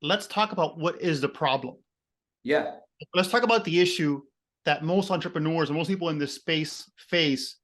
let's talk about what is the problem. Yeah. Let's talk about the issue that most entrepreneurs and most people in this space face.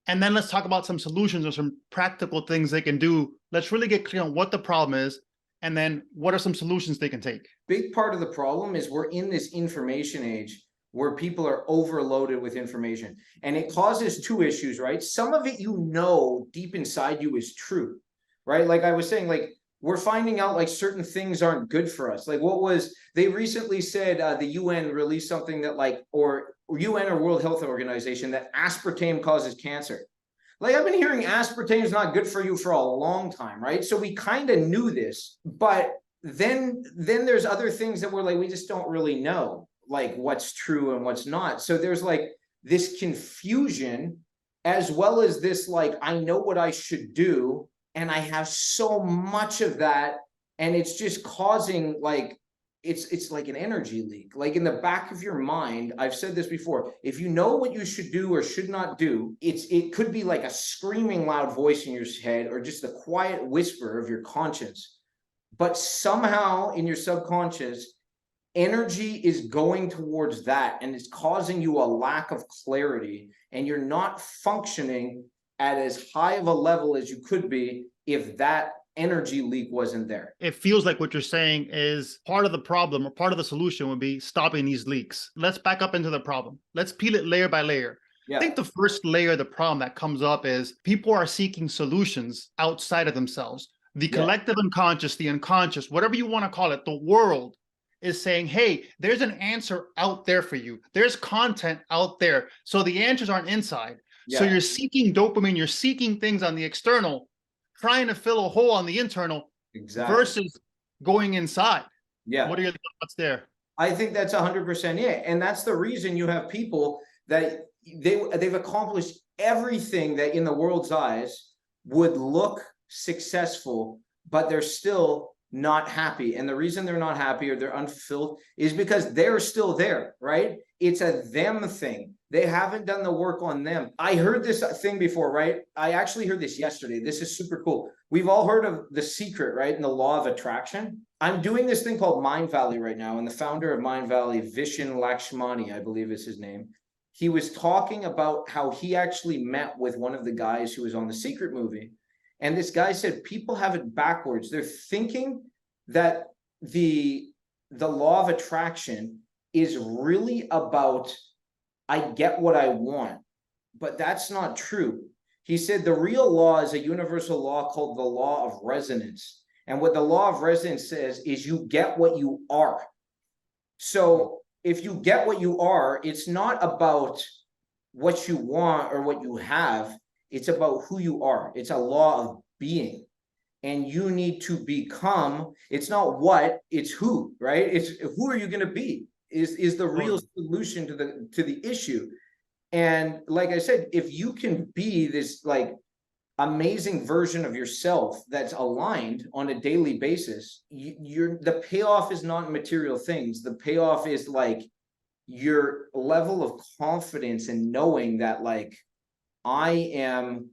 And then let's talk about some solutions or some practical things they can do. Let's really get clear on what the problem is, and then what are some solutions they can take. Big part of the problem is we're in this information age where people are overloaded with information, and it causes two issues, right? Some of it, you know, deep inside you is true, right? Like I was saying, like we're finding out like certain things aren't good for us. Like what was, they recently said the UN released something that like, or UN or World Health Organization, that aspartame causes cancer. Like I've been hearing aspartame is not good for you for a long time, right? So we kind of knew this, but then there's other things that we're like, we just don't really know like what's true and what's not. So there's like this confusion, as well as this like, I know what I should do, and I have so much of that, and it's just causing like, it's like an energy leak. Like in the back of your mind, I've said this before, if you know what you should do or should not do, it could be like a screaming loud voice in your head, or just the quiet whisper of your conscience. But somehow in your subconscious, energy is going towards that, and it's causing you a lack of clarity, and you're not functioning at as high of a level as you could be if that energy leak wasn't there. It feels like what you're saying is part of the problem, or part of the solution would be stopping these leaks. Let's back up into the problem. Let's peel it layer by layer. Yeah. I think the first layer of the problem that comes up is people are seeking solutions outside of themselves. The collective unconscious, the unconscious, whatever you want to call it, the world is saying, hey, there's an answer out there for you. There's content out there. So the answers aren't inside. So you're seeking dopamine, you're seeking things on the external, trying to fill a hole on the internal, versus going inside. Yeah. What are your thoughts there? I think that's 100% it. And that's the reason you have people that they've accomplished everything that in the world's eyes would look successful, but they're still not happy. And the reason they're not happy or they're unfulfilled is because they're still there, right? It's a them thing. They haven't done the work on them. I heard this thing before, right? I actually heard this yesterday. This is super cool. We've all heard of The Secret, right? And the law of attraction. I'm doing this thing called Mind Valley right now. And the founder of Mind Valley, Vishen Lakshmani, I believe is his name. He was talking about how he actually met with one of the guys who was on The Secret movie. And this guy said, people have it backwards. They're thinking that the law of attraction is really about, I get what I want, but that's not true. He said the real law is a universal law called the law of resonance. And what the law of resonance says is you get what you are. So if you get what you are, it's not about what you want or what you have. It's about who you are. It's a law of being. And you need to become, it's not what, it's who, right? It's who are you going to be is the real solution to the issue. And like I said, if you can be this like amazing version of yourself that's aligned on a daily basis, the payoff is not material things. The payoff is like your level of confidence and knowing that like, I am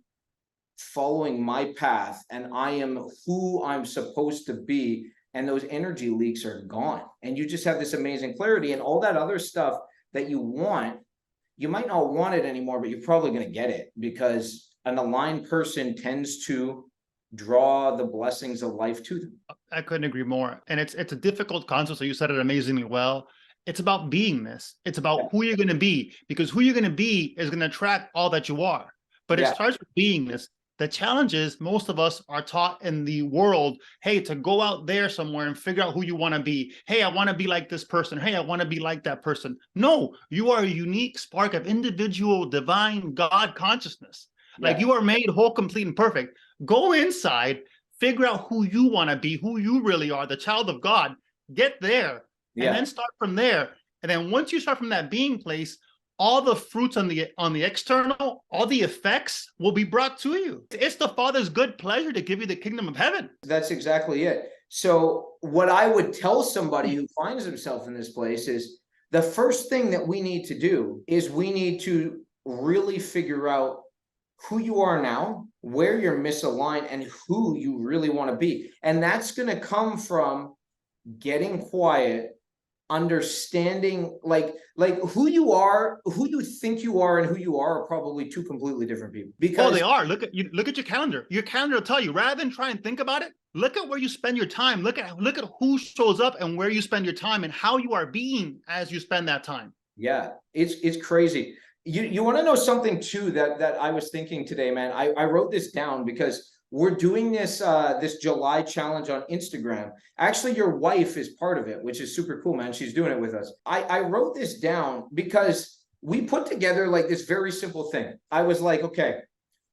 following my path and I am who I'm supposed to be, and those energy leaks are gone, and you just have this amazing clarity. And all that other stuff that you want, you might not want it anymore, but you're probably going to get it, because an aligned person tends to draw the blessings of life to them. I couldn't agree more. And it's a difficult concept, so you said it amazingly well. It's about beingness. It's about who you're going to be, because who you're going to be is going to attract all that you are. But it starts with beingness. The challenge is most of us are taught in the world, hey, to go out there somewhere and figure out who you want to be. Hey, I want to be like this person. Hey, I want to be like that person. No, you are a unique spark of individual divine God consciousness. Like you are made whole, complete, and perfect. Go inside, figure out who you want to be, who you really are, the child of God. Get there, and then start from there. And then once you start from that being place, all the fruits on the external, all the effects will be brought to you. It's the Father's good pleasure to give you the kingdom of heaven. That's exactly it. So what I would tell somebody who finds himself in this place is the first thing that we need to do is we need to really figure out who you are now, where you're misaligned, and who you really want to be. And that's going to come from getting quiet, understanding like who you are, who you think you are, and who you are probably two completely different people. Because oh, they are. Look at you. Look at your calendar. Your calendar will tell you. Rather than try and think about it, look at where you spend your time. Look at who shows up and where you spend your time and how you are being as you spend that time. Yeah, it's crazy. You want to know something too that I was thinking today, man. I wrote this down because we're doing this this July challenge on Instagram. Actually, your wife is part of it, which is super cool, man. She's doing it with us. I wrote this down because we put together like this very simple thing. I was like, okay,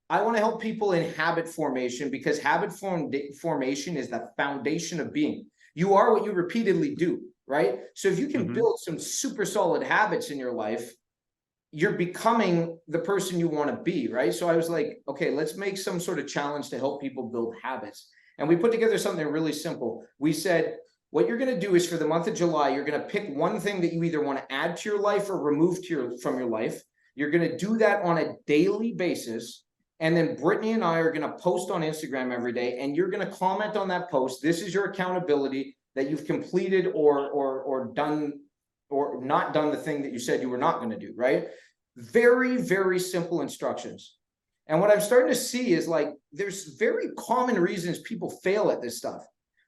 I want to help people in habit formation because habit formation is the foundation of being. You are what you repeatedly do, right? So if you can build some super solid habits in your life, you're becoming the person you want to be, right? So I was like, okay, let's make some sort of challenge to help people build habits. And we put together something really simple. We said, what you're going to do is for the month of July, you're going to pick one thing that you either want to add to your life or remove from your life. You're going to do that on a daily basis. And then Brittany and I are going to post on Instagram every day, and you're going to comment on that post. This is your accountability that you've completed or done or not done the thing that you said you were not going to do, right? Very, very simple instructions. And what I'm starting to see is like, there's very common reasons people fail at this stuff.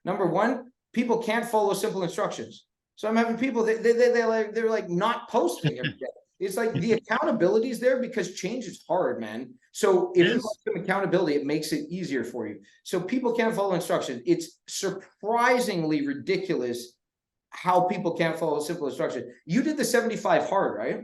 Number one, people can't follow simple instructions. So I'm having people, they're like not posting every day. It's like the accountability is there because change is hard, man. So if you have some accountability, it makes it easier for you. So people can't follow instructions. It's surprisingly ridiculous how people can't follow simple instructions. You did the 75 hard, right?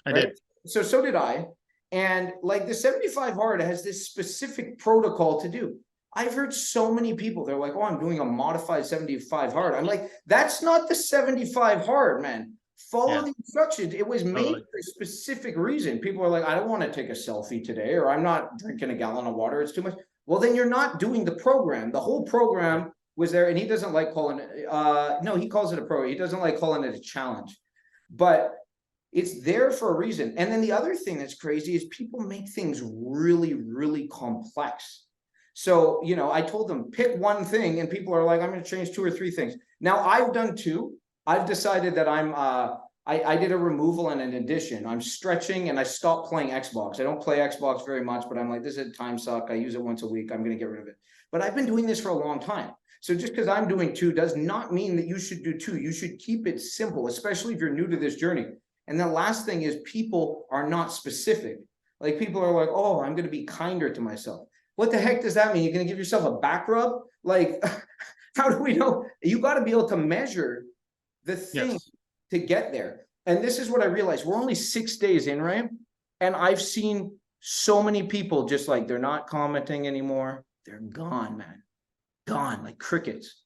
I did. So did I. And like the 75 hard has this specific protocol to do. I've heard so many people, they're like, oh, I'm doing a modified 75 hard. I'm like, that's not the 75 hard, man. Follow the instructions. It was made for a specific reason. People are like, I don't want to take a selfie today, or I'm not drinking a gallon of water. It's too much. Well, then you're not doing the program. The whole program was there, and he doesn't like calling it, no, he calls it a program. He doesn't like calling it a challenge, but it's there for a reason. And then the other thing that's crazy is people make things really, really complex. So, you know, I told them pick one thing, and people are like, I'm going to change 2 or 3 things. Now I've done 2. I've decided that I did a removal and an addition. I'm stretching and I stopped playing Xbox. I don't play Xbox very much, but I'm like, this is a time suck. I use it once a week. I'm going to get rid of it. But I've been doing this for a long time. So just because I'm doing 2 does not mean that you should do 2. You should keep it simple, especially if you're new to this journey. And the last thing is people are not specific. Like people are like, oh, I'm going to be kinder to myself. What the heck does that mean? You're going to give yourself a back rub? Like, how do we know? You got to be able to measure the thing to get there. And this is what I realized. We're only 6 days in, right? And I've seen so many people just like, they're not commenting anymore. They're gone, man. Gone, like crickets.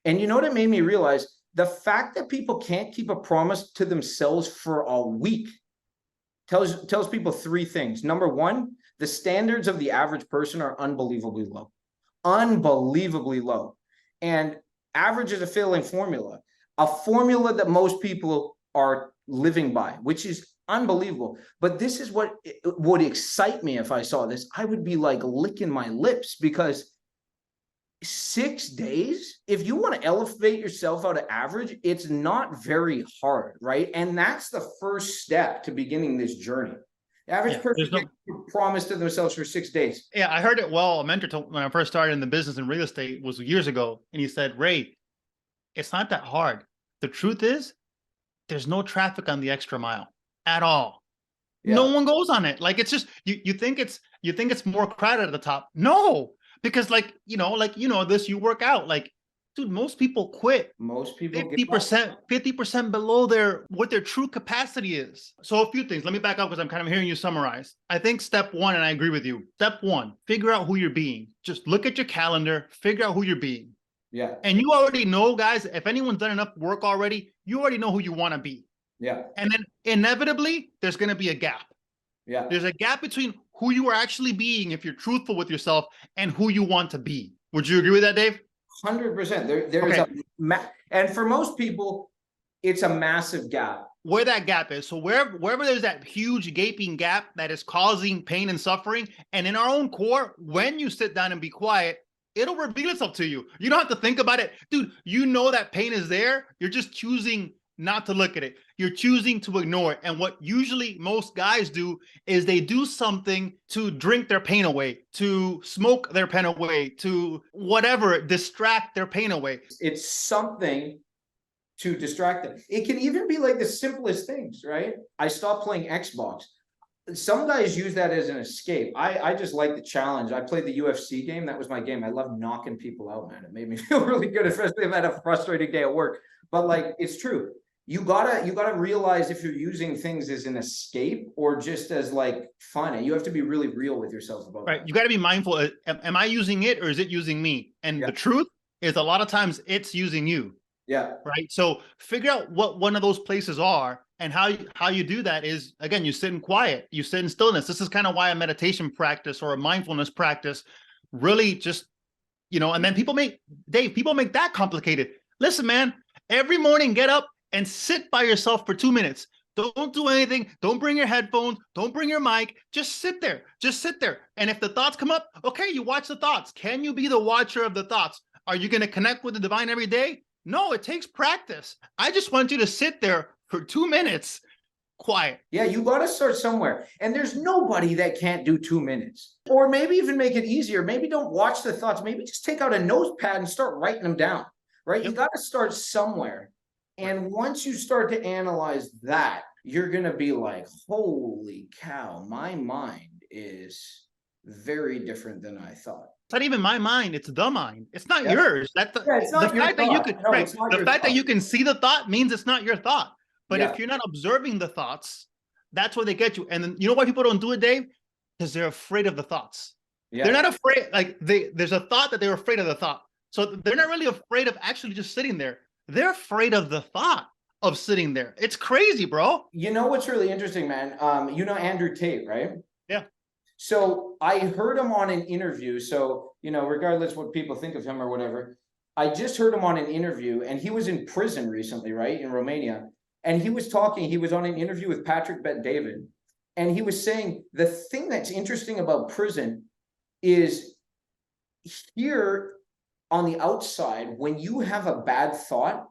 And you know what it made me realize? The fact that people can't keep a promise to themselves for a week tells people 3 things. Number one, the standards of the average person are unbelievably low. Unbelievably low. And average is a failing formula. A formula that most people are living by, which is unbelievable. But this is what would excite me if I saw this. I would be like licking my lips because 6 days, if you want to elevate yourself out of average, it's not very hard, right? And that's the first step to beginning this journey. The average person can promise to themselves for 6 days. Yeah, I heard it well. A mentor told when I first started in the business in real estate was years ago. And he said, Ray, it's not that hard. The truth is, there's no traffic on the extra mile at all. Yeah. No one goes on it. Like it's just you think it's more crowded at the top. No, because like this, you work out. Like, dude, most people quit. Most people 50% below what their true capacity is. So a few things. Let me back up because I'm kind of hearing you summarize. I think step 1, and I agree with you. Step 1, figure out who you're being. Just look at your calendar, figure out who you're being. Yeah. And you already know, guys, if anyone's done enough work already, you already know who you want to be. Yeah. And then inevitably, there's going to be a gap. Yeah. There's a gap between who you are actually being, if you're truthful with yourself, and who you want to be. Would you agree with that, Dave? 100%. There's and for most people, it's a massive gap. Where that gap is. So wherever there's that huge gaping gap that is causing pain and suffering, and in our own core, when you sit down and be quiet, it'll reveal itself to you. You don't have to think about it. Dude, you know that pain is there. You're just choosing not to look at it. You're choosing to ignore it. And what usually most guys do is they do something to drink their pain away, to smoke their pain away, to whatever, distract their pain away. It's something to distract them. It can even be like the simplest things, right? I stopped playing Xbox. Some guys use that as an escape. I just like the challenge. I played the UFC game. That was my game. I love knocking people out, man. It made me feel really good, especially if I had a frustrating day at work. But like, it's true. You gotta realize if you're using things as an escape or just as like fun. And you have to be really real with yourself about right. that. You got to be mindful. Am I using it or is it using me? And the truth is a lot of times it's using you. Yeah. Right. So figure out what one of those places are, and how you do that is, again, you sit in quiet, you sit in stillness. This is kind of why a meditation practice or a mindfulness practice really just, and then people make that complicated. Listen, man, every morning get up and sit by yourself for 2 minutes. Don't do anything. Don't bring your headphones. Don't bring your mic. Just sit there. Just sit there. And if the thoughts come up, okay, you watch the thoughts. Can you be the watcher of the thoughts? Are you going to connect with the divine every day? No, it takes practice. I just want you to sit there for 2 minutes, quiet. Yeah, you got to start somewhere. And there's nobody that can't do 2 minutes. Or maybe even make it easier. Maybe don't watch the thoughts. Maybe just take out a notepad and start writing them down, right? Yep. You got to start somewhere. And once you start to analyze that, you're going to be like, holy cow, my mind is very different than I thought. It's not even my mind, it's the mind. It's not yours. That's it's not the fact that you could, the fact that you can see the thought means it's not your thought. But if you're not observing the thoughts, that's where they get you. And then you know why people don't do it, Dave? Because they're afraid of the thoughts. They're not afraid, like there's a thought that they're afraid of the thought. So they're not really afraid of actually just sitting there. They're afraid of the thought of sitting there. It's crazy, bro. You know what's really interesting, man? You know Andrew Tate, right? Yeah. So I heard him on an interview. So, regardless what people think of him or whatever, I just heard him on an interview, and he was in prison recently, right? In Romania. And he was on an interview with Patrick Bet-David. And he was saying the thing that's interesting about prison is here on the outside, when you have a bad thought,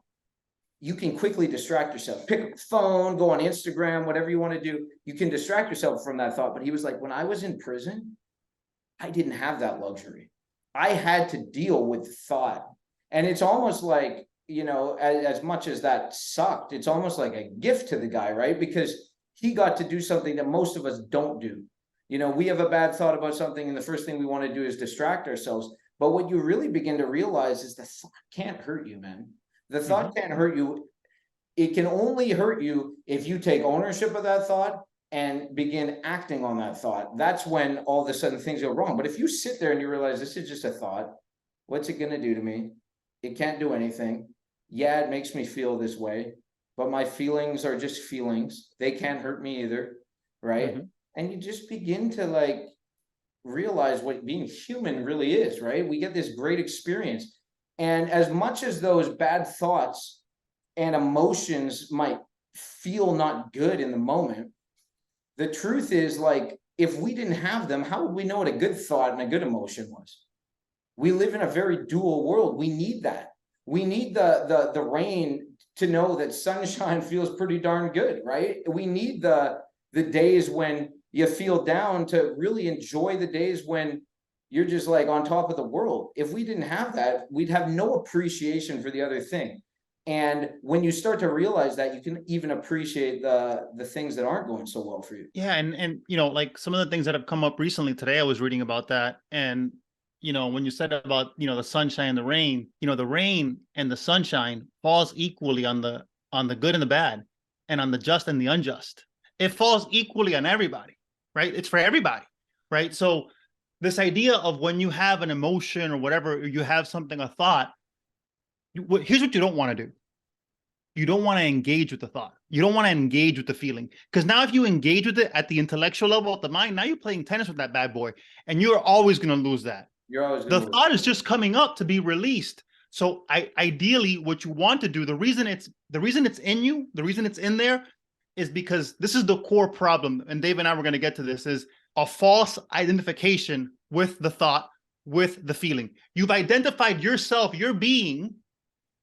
you can quickly distract yourself. Pick up the phone, go on Instagram, whatever you want to do. You can distract yourself from that thought. But he was like, when I was in prison, I didn't have that luxury. I had to deal with thought. And it's almost like, as much as that sucked, it's almost like a gift to the guy, right? Because he got to do something that most of us don't do. We have a bad thought about something, and the first thing we want to do is distract ourselves. But what you really begin to realize is the thought can't hurt you, man. The thought can't hurt you. It can only hurt you if you take ownership of that thought and begin acting on that thought. That's when all of a sudden things go wrong. But if you sit there and you realize this is just a thought, what's it going to do to me? It can't do anything. Yeah, it makes me feel this way, but my feelings are just feelings. They can't hurt me either, right? And you just begin to realize what being human really is, right? We get this great experience. And as much as those bad thoughts and emotions might feel not good in the moment, the truth is, if we didn't have them, how would we know what a good thought and a good emotion was? We live in a very dual world. We need that. We need the rain to know that sunshine feels pretty darn good, right? We need the days when you feel down to really enjoy the days when you're just on top of the world. If we didn't have that, we'd have no appreciation for the other thing. And when you start to realize that, you can even appreciate the things that aren't going so well for you. Yeah. And some of the things that have come up recently today, I was reading about that. And, when you said about, the sunshine and the rain and the sunshine falls equally on the good and the bad, and on the just and the unjust. It falls equally on everybody, right? It's for everybody, right? So this idea of when you have an emotion or whatever, or you have something, a thought, here's what you don't want to do. You don't want to engage with the thought. You don't want to engage with the feeling. Because now if you engage with it at the intellectual level of the mind, now you're playing tennis with that bad boy, and you're always going to lose that. The thought is just coming up to be released. So ideally, what you want to do, the reason it's in you, the reason it's in there, is because this is the core problem. And Dave and I were going to get to this, is a false identification with the thought with the feeling. You've identified yourself, your being,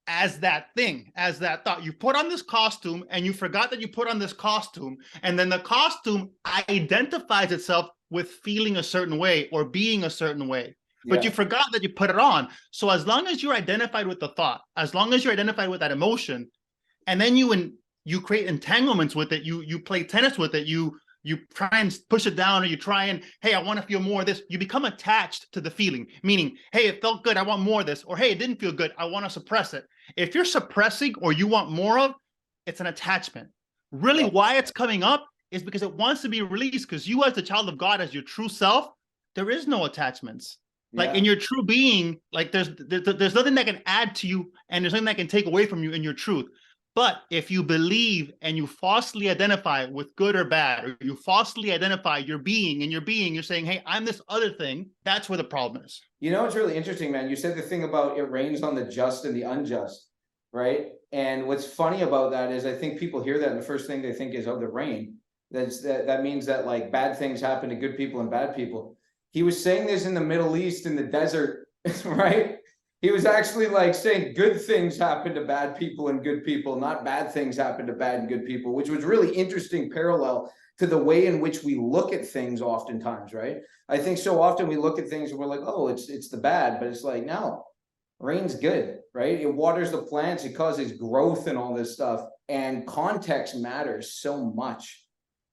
as that thing, as that thought. You put on this costume and you forgot that you put on this costume, and then the costume identifies itself with feeling a certain way or being a certain way. But you forgot that you put it on. So as long as you're identified with the thought, as long as you're identified with that emotion, and then you create entanglements with it, you play tennis with it, you try and push it down, or you try and, hey, I want to feel more of this. You become attached to the feeling, meaning, hey, it felt good, I want more of this, or hey, it didn't feel good, I want to suppress it. If you're suppressing or you want more of, it's an attachment. Really, why it's coming up is because it wants to be released, because you as the child of God, as your true self, there is no attachments. Like in your true being, like there's nothing that can add to you, and there's nothing that can take away from you in your truth. But if you believe and you falsely identify with good or bad, or you falsely identify your being, and your being, you're saying, hey, I'm this other thing, that's where the problem is. You know, it's really interesting, man. You said the thing about it rains on the just and the unjust, right? And what's funny about that is I think people hear that and the first thing they think is, oh, the rain. That means that like bad things happen to good people and bad people. He was saying this in the Middle East, in the desert, right? He was actually like saying good things happen to bad people and good people, not bad things happen to bad and good people, which was really interesting parallel to the way in which we look at things oftentimes, right? I think so often we look at things and we're like, oh, it's the bad, but it's like, no, rain's good, right? It waters the plants, it causes growth and all this stuff. And context matters so much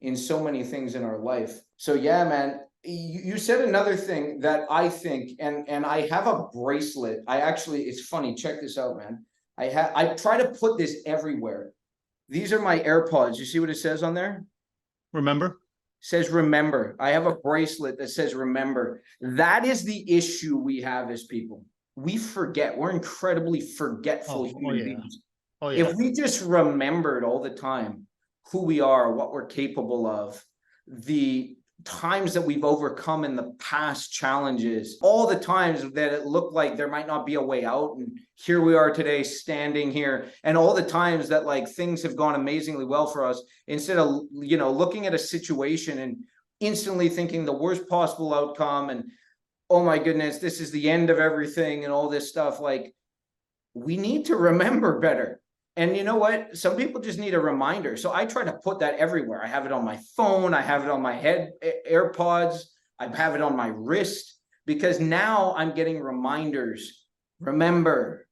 in so many things in our life. So yeah, man, you said another thing that I think, and I have a bracelet. I actually, it's funny, check this out, man. I try to put this everywhere. These are my AirPods. You see what it says on there? Remember? It says remember. I have a bracelet that says remember. That is the issue we have as people. We forget. We're incredibly forgetful human beings. If we just remembered all the time who we are, what we're capable of, the times that we've overcome in the past challenges, all the times that it looked like there might not be a way out, and here we are today standing here, and all the times that like things have gone amazingly well for us, instead of, you know, looking at a situation and instantly thinking the worst possible outcome and, oh my goodness, this is the end of everything and all this stuff. Like, we need to remember better. And you know what? Some people just need a reminder. So I try to put that everywhere. I have it on my phone. I have it on my head, AirPods. I have it on my wrist, because now I'm getting reminders. Remember,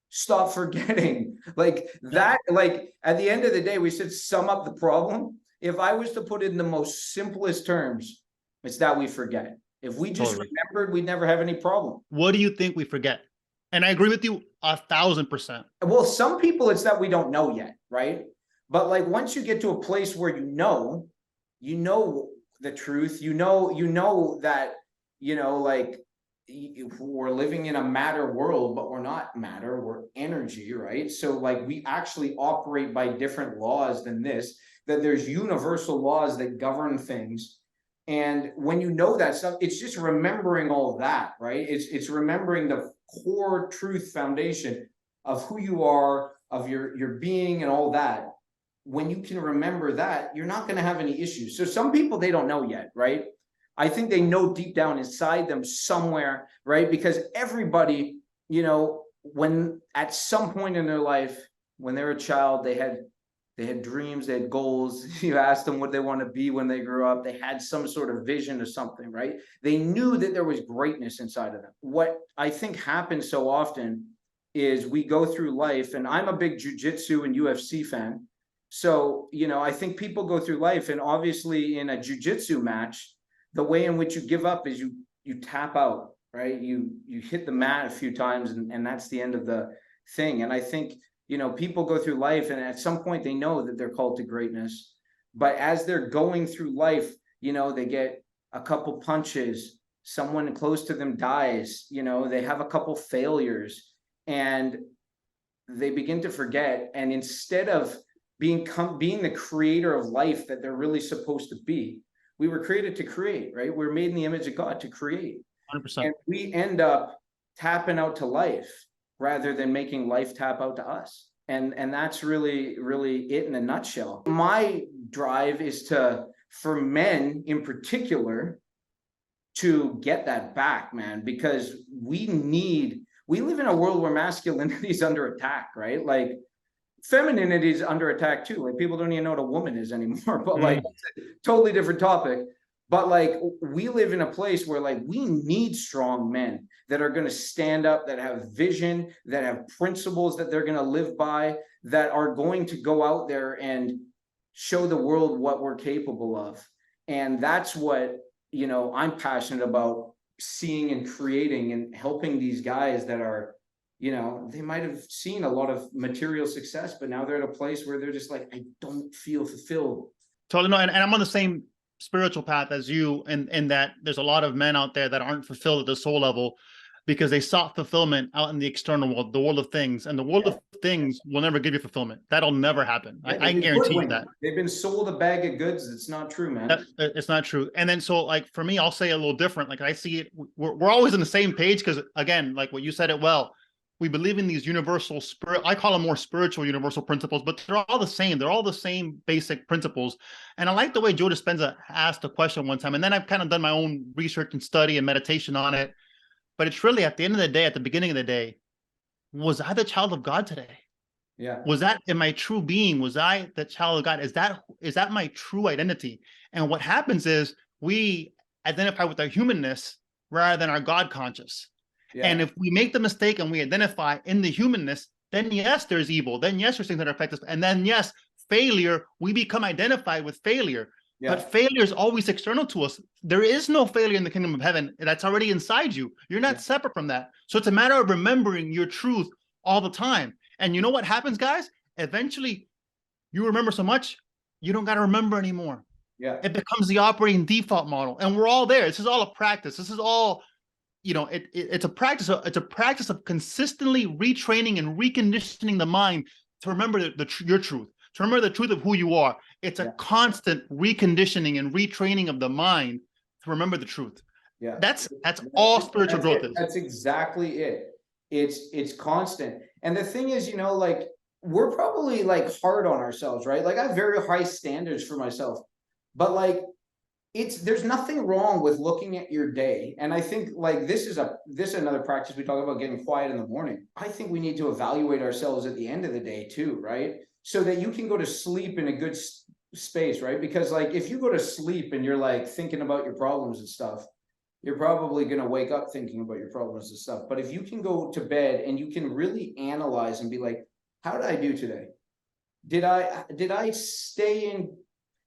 stop forgetting. Like that, like at the end of the day, we should sum up the problem. If I was to put it in the most simplest terms, it's that we forget. If we just remembered, we'd never have any problem. What do you think we forget? And I agree with you 1,000%. Well, some people, it's that we don't know yet, right? But like once you get to a place where you know the truth, you know that, you know, like we're living in a matter world, but we're not matter, we're energy, right? So like we actually operate by different laws than this, that there's universal laws that govern things. And when you know that stuff, it's just remembering all that, right? It's remembering the core truth foundation of who you are, of your being and all that. When you can remember that, you're not going to have any issues. So some people, they don't know yet, right? I think they know deep down inside them somewhere, right? Because everybody, you know, when at some point in their life, when they're a child, they had dreams, they had goals. You asked them what they want to be when they grew up. They had some sort of vision of something, right? They knew that there was greatness inside of them. What I think happens so often is we go through life, and I'm a big jiu-jitsu and UFC fan. So, you know, I think people go through life, and obviously in a jiu-jitsu match, the way in which you give up is you tap out, right? You hit the mat a few times, and that's the end of the thing. And I think, you know, people go through life, and at some point they know that they're called to greatness. But as they're going through life, you know, they get a couple punches, someone close to them dies, you know, they have a couple failures, and they begin to forget. And instead of being the creator of life that they're really supposed to be, we were created to create, right? We're made in the image of God to create. 100%. And we end up tapping out to life rather than making life tap out to us. And that's really, really it in a nutshell. My drive is to, for men in particular, to get that back, man, because we live in a world where masculinity is under attack, right? Like femininity is under attack too. Like people don't even know what a woman is anymore, but like totally different topic. But like we live in a place where like we need strong men that are going to stand up, that have vision, that have principles that they're going to live by, that are going to go out there and show the world what we're capable of. And that's what, you know, I'm passionate about seeing and creating and helping these guys that are, you know, they might have seen a lot of material success, but now they're at a place where they're just like, I don't feel fulfilled. Totally. No, and I'm on the same spiritual path as you, in that there's a lot of men out there that aren't fulfilled at the soul level because they sought fulfillment out in the external world, the world of things, and the world of things will never give you fulfillment. That'll never happen. I guarantee you that. They've been sold a bag of goods. It's not true, man. It's not true. And then, so like for me, I'll say a little different. Like I see it, we're always on the same page because, again, like what you said it well, we believe in these universal spirit, I call them more spiritual universal principles, but they're all the same. They're all the same basic principles. And I like the way Joe Dispenza asked a question one time, and then I've kind of done my own research and study and meditation on it. But it's really, at the end of the day, at the beginning of the day, was I the child of God today? Yeah. Was that in my true being? Was I the child of God? Is that my true identity? And what happens is we identify with our humanness rather than our God conscious. Yeah. And if we make the mistake and we identify in the humanness, then yes, there's evil. Then yes, there's things that affect us. And then yes, failure, we become identified with failure. Yeah. But failure is always external to us. There is no failure in the kingdom of heaven. That's already inside you. You're not separate from that. So it's a matter of remembering your truth all the time. And you know what happens, guys? Eventually, you remember so much, you don't got to remember anymore. Yeah. It becomes the operating default model. And we're all there. This is all a practice. This is all, you know, it's a practice. It's a practice of consistently retraining and reconditioning the mind to remember your truth, to remember the truth of who you are. It's a constant reconditioning and retraining of the mind to remember the truth. Yeah, that's all spiritual growth is. That's exactly it. It's constant. And the thing is, you know, like we're probably like hard on ourselves, right? Like I have very high standards for myself, but like there's nothing wrong with looking at your day. And I think like this is another practice. We talk about getting quiet in the morning. I think we need to evaluate ourselves at the end of the day too, right? So that you can go to sleep in a good space, right? Because like if you go to sleep and you're like thinking about your problems and stuff, you're probably going to wake up thinking about your problems and stuff. But if you can go to bed and you can really analyze and be like, how did I do today? Did I stay in,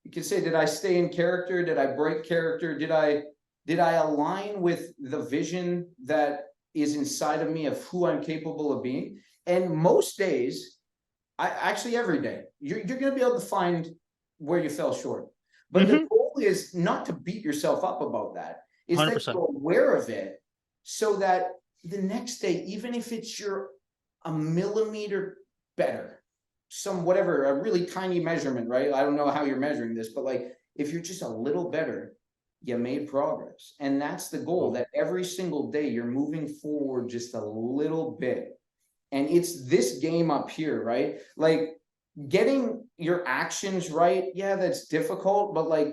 you can say, did I stay in character? Did I break character? Did I align with the vision that is inside of me of who I'm capable of being? And most days, actually every day, you're going to be able to find where you fell short. But the goal is not to beat yourself up about that. Is 100%. That you're aware of it so that the next day, even if it's a millimeter better, whatever, a really tiny measurement, right? I don't know how you're measuring this, but like if you're just a little better, you made progress. And that's the goal, that every single day you're moving forward just a little bit. And it's this game up here, right? Like getting your actions right. Yeah, that's difficult, but like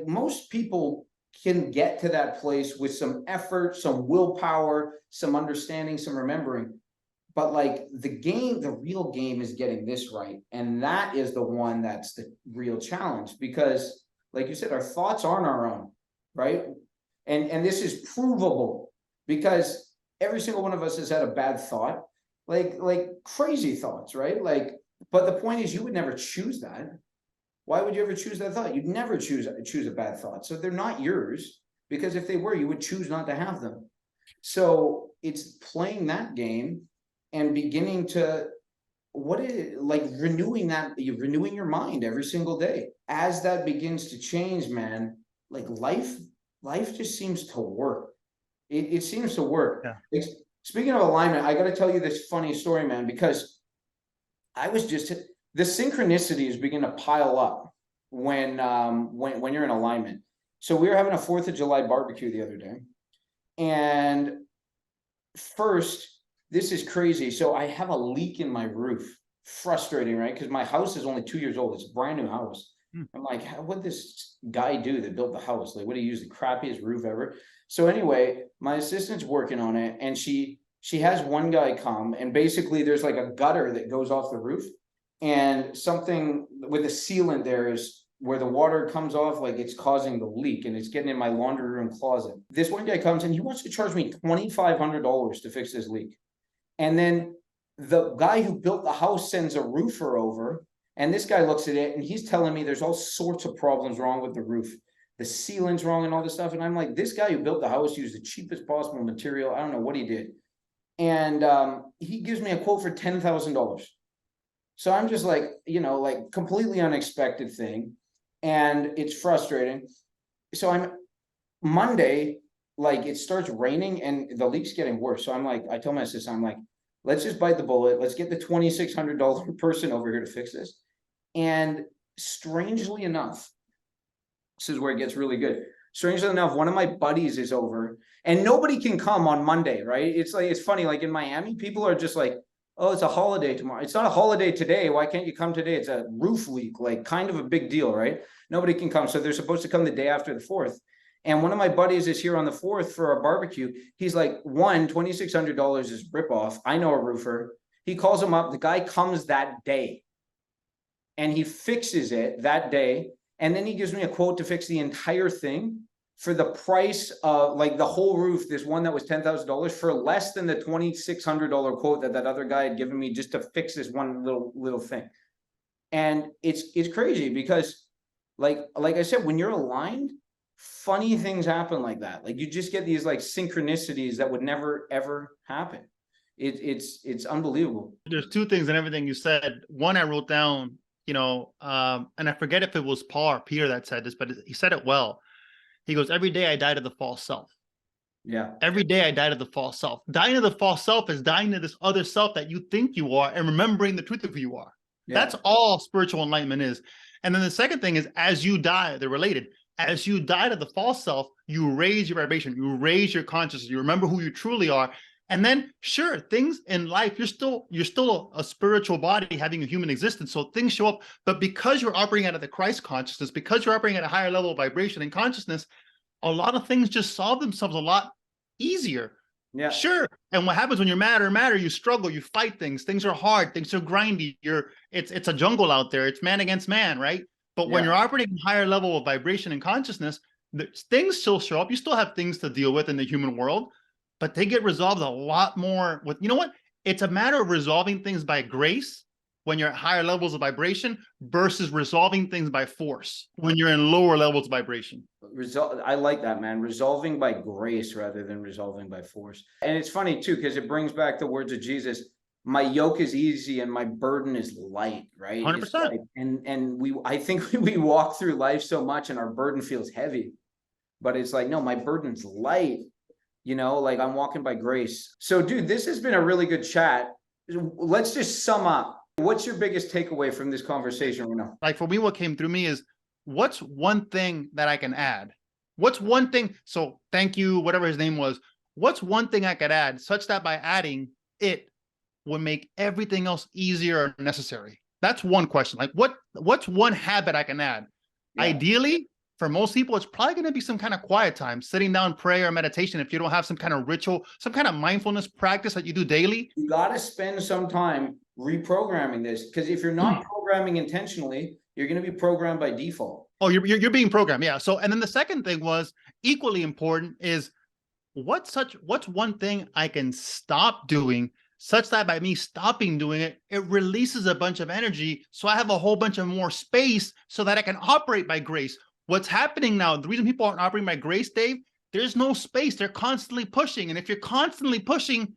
most people can get to that place with some effort, some willpower, some understanding, some remembering. But like the real game is getting this right. And that is the one that's the real challenge, because like you said, our thoughts aren't our own, right? And this is provable because every single one of us has had a bad thought, like crazy thoughts, right? Like, but the point is you would never choose that. Why would you ever choose that thought? You'd never choose a bad thought. So they're not yours, because if they were, you would choose not to have them. So it's playing that game and beginning to renewing your mind every single day. As that begins to change, man, like life just seems to work. It seems to work. Yeah. Speaking of alignment, I got to tell you this funny story, man, because the synchronicities begin to pile up when you're in alignment. So we were having a 4th of July barbecue the other day. And first, this is crazy. So I have a leak in my roof. Frustrating, right? Because my house is only 2 years old. It's a brand new house. Hmm. I'm like, what did this guy do that built the house? Like, what did he use? The crappiest roof ever. So anyway, my assistant's working on it, and she has one guy come, and basically there's like a gutter that goes off the roof, and something with the sealant there is where the water comes off, like it's causing the leak, and it's getting in my laundry room closet. This one guy comes and he wants to charge me $2,500 to fix this leak. And then the guy who built the house sends a roofer over, and this guy looks at it and he's telling me there's all sorts of problems wrong with the roof. The ceiling's wrong and all this stuff. And I'm like, this guy who built the house used the cheapest possible material. I don't know what he did. And he gives me a quote for $10,000. So I'm just like, like completely unexpected thing. And it's frustrating. So I'm Monday, like it starts raining and the leak's getting worse. So I'm like, I told my assistant, I'm like, let's just bite the bullet. Let's get the $2,600 person over here to fix this. And strangely enough, this is where it gets really good. Strangely enough, one of my buddies is over, and nobody can come on Monday, right? It's like, it's funny, like in Miami, people are just like, oh, it's a holiday tomorrow. It's not a holiday today. Why can't you come today? It's a roof leak, like kind of a big deal, right? Nobody can come. So they're supposed to come the day after the 4th. And one of my buddies is here on the 4th for our barbecue. He's like, $2,600 is ripoff. I know a roofer. He calls him up. The guy comes that day and he fixes it that day. And then he gives me a quote to fix the entire thing for the price of like the whole roof. This one that was $10,000 for less than the $2,600 quote that other guy had given me just to fix this one little thing. And it's crazy because like I said, when you're aligned, funny things happen like that. Like you just get these like synchronicities that would never ever happen. It's unbelievable. There's two things in everything you said. One, I wrote down, and I forget if it was Peter that said this, but he said it well. He goes, every day I die to the false self. Yeah. Every day I die to the false self. Dying to the false self is dying to this other self that you think you are and remembering the truth of who you are. Yeah. That's all spiritual enlightenment is. And then the second thing is, as you die, they're related. As you die to the false self, you raise your vibration, you raise your consciousness, you remember who you truly are. And then, sure, things in life, you're still a spiritual body having a human existence, so things show up. But because you're operating out of the Christ consciousness, because you're operating at a higher level of vibration and consciousness, a lot of things just solve themselves a lot easier. Yeah. Sure. And what happens when you're mad, you struggle, you fight things. Things are hard, things are grindy. It's a jungle out there. It's man against man, right? But when you're operating a higher level of vibration and consciousness, things still show up. You still have things to deal with in the human world, but they get resolved a lot more with, it's a matter of resolving things by grace when you're at higher levels of vibration versus resolving things by force when you're in lower levels of vibration. I like that, man. Resolving by grace rather than resolving by force. And it's funny too, because it brings back the words of Jesus. My yoke is easy and my burden is light, right? 100%. Like, and I think we walk through life so much and our burden feels heavy, but it's like, no, my burden's light, like I'm walking by grace. So dude, this has been a really good chat. Let's just sum up. What's your biggest takeaway from this conversation, Reno? Like for me, what came through me is, what's one thing that I can add? What's one thing? So thank you, whatever his name was. What's one thing I could add such that by adding it would make everything else easier or necessary? That's one question. Like what's one habit I can add? Yeah. Ideally, for most people, it's probably going to be some kind of quiet time, sitting down, prayer, or meditation. If you don't have some kind of ritual, some kind of mindfulness practice that you do daily. You got to spend some time reprogramming this, because if you're not programming intentionally, you're going to be programmed by default. Oh, you're being programmed. Yeah. So, and then the second thing was equally important is what's one thing I can stop doing such that by me stopping doing it, it releases a bunch of energy. So I have a whole bunch of more space so that I can operate by grace. What's happening now, the reason people aren't operating by grace, Dave, there's no space. They're constantly pushing. And if you're constantly pushing,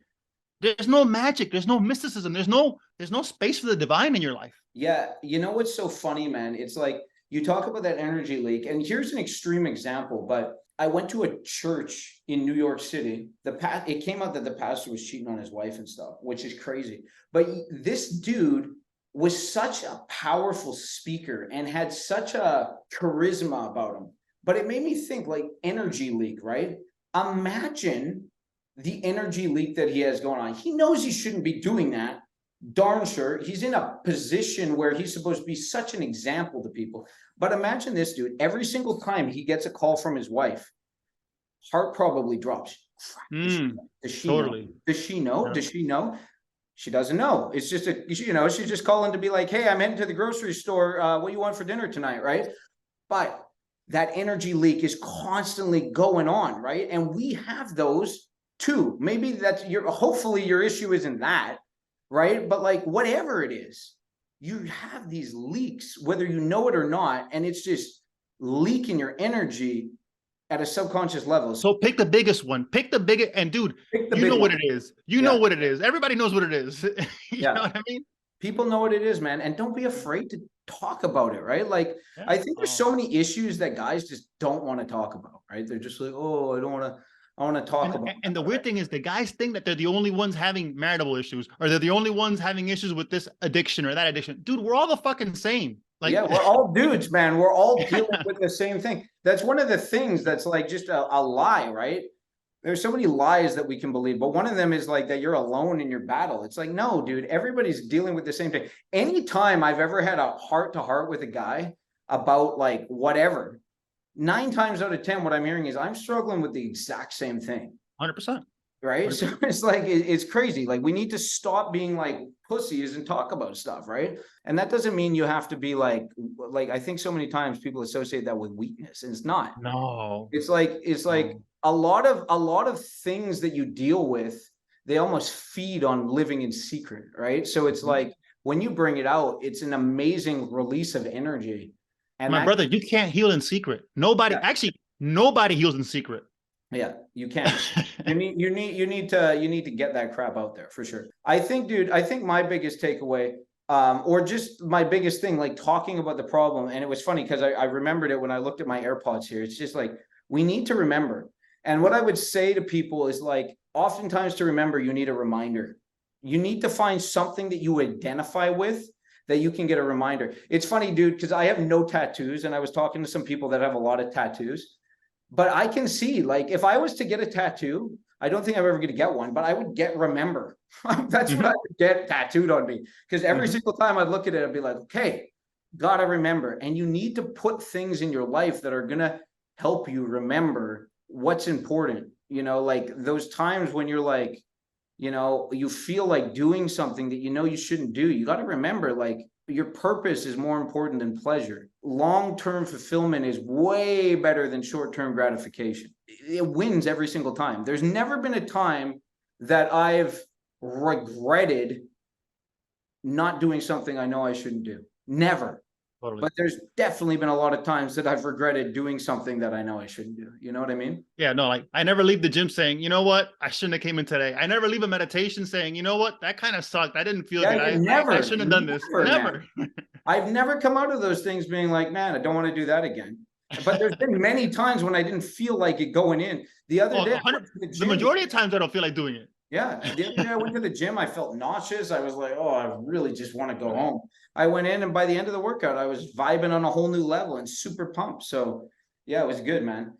there's no magic. There's no mysticism. There's no space for the divine in your life. Yeah. You know what's so funny, man? It's like you talk about that energy leak. And here's an extreme example, but I went to a church in New York City. It came out that the pastor was cheating on his wife and stuff, which is crazy. But this dude was such a powerful speaker and had such a charisma about him. But it made me think, like, energy leak, right? Imagine the energy leak that he has going on. He knows he shouldn't be doing that, darn sure he's in a position where he's supposed to be such an example to people. But imagine this, dude, every single time he gets a call from his wife, heart probably drops. Does she totally know? Does she know? Yeah. Does she know? She doesn't know. It's just she's just calling to be like, hey, I'm heading to the grocery store. What do you want for dinner tonight? Right. But that energy leak is constantly going on. Right. And we have those too. Maybe hopefully your issue isn't that. Right. But like, whatever it is, you have these leaks, whether you know it or not. And it's just leaking your energy at a subconscious level. So pick the biggest one. Pick the biggest, and dude, you know what it is. You know what it is. Everybody knows what it is. You know what I mean? People know what it is, man. And don't be afraid to talk about it, right? Like, I think there's so many issues that guys just don't want to talk about, right? They're just like, oh, I want to talk about. And the weird thing is the guys think that they're the only ones having marital issues, or they're the only ones having issues with this addiction or that addiction. Dude, we're all the fucking same. Like, yeah, we're all dudes, man. We're all dealing with the same thing. That's one of the things that's like just a lie, right? There's so many lies that we can believe, but one of them is like that you're alone in your battle. It's like, no, dude, everybody's dealing with the same thing. Anytime I've ever had a heart-to-heart with a guy about like whatever, 9 times out of 10, what I'm hearing is I'm struggling with the exact same thing. 100%. Right. 100%. So it's like, it's crazy. Like, we need to stop being like pussies and talk about stuff. Right. And that doesn't mean you have to be like, I think so many times people associate that with weakness, and it's not. No. It's like a lot of things that you deal with, they almost feed on living in secret. Right. So it's like, when you bring it out, it's an amazing release of energy. And my brother, you can't heal in secret. Nobody heals in secret. Yeah, you can. you need to get that crap out there for sure. I think, dude, my biggest takeaway, or just my biggest thing, like talking about the problem. And it was funny because I remembered it when I looked at my AirPods here. It's just like, we need to remember. And what I would say to people is like, oftentimes to remember, you need a reminder. You need to find something that you identify with, that you can get a reminder. It's funny, dude, because I have no tattoos, and I was talking to some people that have a lot of tattoos. But I can see, like, if I was to get a tattoo, I don't think I'm ever going to get one, but I would get remember. That's what I would get tattooed on me. Because every single time I'd look at it, I'd be like, okay, gotta remember. And you need to put things in your life that are going to help you remember what's important. You know, like those times when you're like, you know, you feel like doing something that you know you shouldn't do. You got to remember, like, your purpose is more important than pleasure. Long-term fulfillment is way better than short-term gratification. It wins every single time. There's never been a time that I've regretted not doing something I know I shouldn't do. Never. Totally. But there's definitely been a lot of times that I've regretted doing something that I know I shouldn't do. You know what I mean? Yeah, no, like I never leave the gym saying, you know what, I shouldn't have came in today. I never leave a meditation saying, you know what, that kind of sucked. I didn't feel good. I shouldn't have done this. Never. I've never come out of those things being like, man, I don't want to do that again. But there's been many times when I didn't feel like it going in. The other day, the majority of times I don't feel like doing it. Yeah. The other day I went to the gym, I felt nauseous. I was like, oh, I really just want to go home. I went in, and by the end of the workout, I was vibing on a whole new level and super pumped. So yeah, it was good, man.